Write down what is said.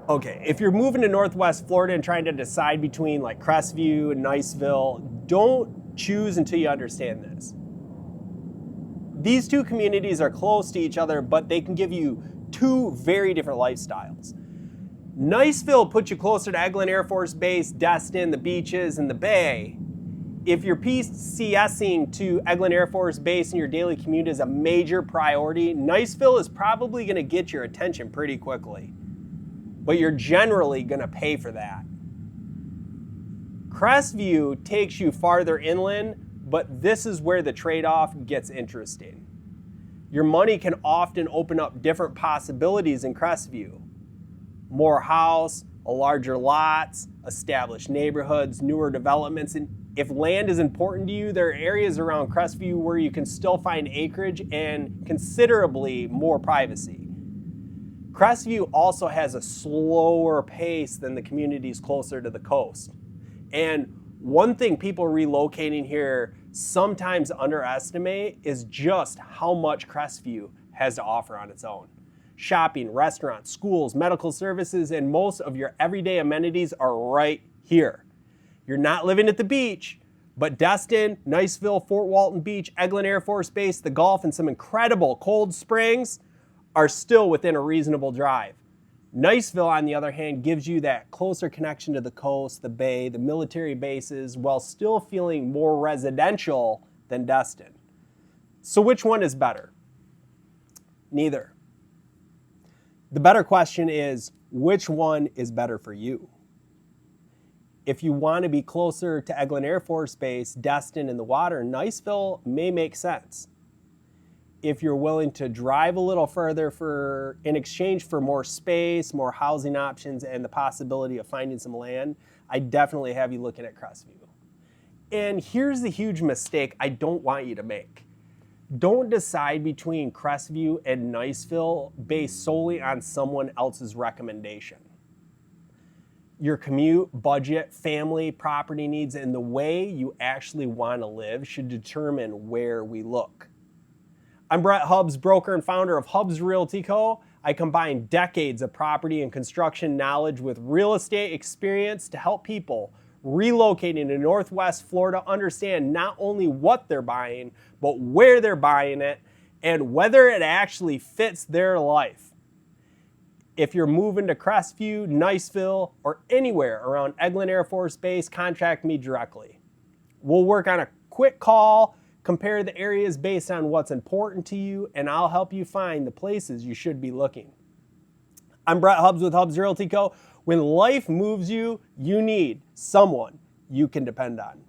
Okay, if you're moving to Northwest Florida and trying to decide between like Crestview and Niceville, don't choose until you understand this. These two communities are close to each other, but they can give you two very different lifestyles. Niceville puts you closer to Eglin Air Force Base, Destin, the beaches, and the bay. If you're PCSing to Eglin Air Force Base and your daily commute is a major priority, Niceville is probably going to get your attention pretty quickly. But you're generally going to pay for that. Crestview takes you farther inland, but this is where the trade-off gets interesting. Your money can often open up different possibilities in Crestview. More house, a larger lots, established neighborhoods, newer developments, and if land is important to you, there are areas around Crestview where you can still find acreage and considerably more privacy. Crestview also has a slower pace than the communities closer to the coast. And one thing people relocating here sometimes underestimate is just how much Crestview has to offer on its own. Shopping, restaurants, schools, medical services, and most of your everyday amenities are right here. You're not living at the beach, but Destin, Niceville, Fort Walton Beach, Eglin Air Force Base, the Gulf, and some incredible cold springs are still within a reasonable drive. Niceville, on the other hand, gives you that closer connection to the coast, the bay, the military bases, while still feeling more residential than Destin. So which one is better? Neither. The better question is, which one is better for you? If you want to be closer to Eglin Air Force Base, Destin, and the water, Niceville may make sense. If you're willing to drive a little further in exchange for more space, more housing options, and the possibility of finding some land, I definitely have you looking at Crestview. And here's the huge mistake I don't want you to make. Don't decide between Crestview and Niceville based solely on someone else's recommendation. Your commute, budget, family, property needs, and the way you actually want to live should determine where we look. I'm Brett Hubbs, broker and founder of Hubbs Realty Co. I combine decades of property and construction knowledge with real estate experience to help people relocating to Northwest Florida understand not only what they're buying, but where they're buying it and whether it actually fits their life. If you're moving to Crestview, Niceville, or anywhere around Eglin Air Force Base, contact me directly. We'll work on a quick call, compare the areas based on what's important to you, and I'll help you find the places you should be looking. I'm Brett Hubbs with Hubbs Realty Co. When life moves you, you need someone you can depend on.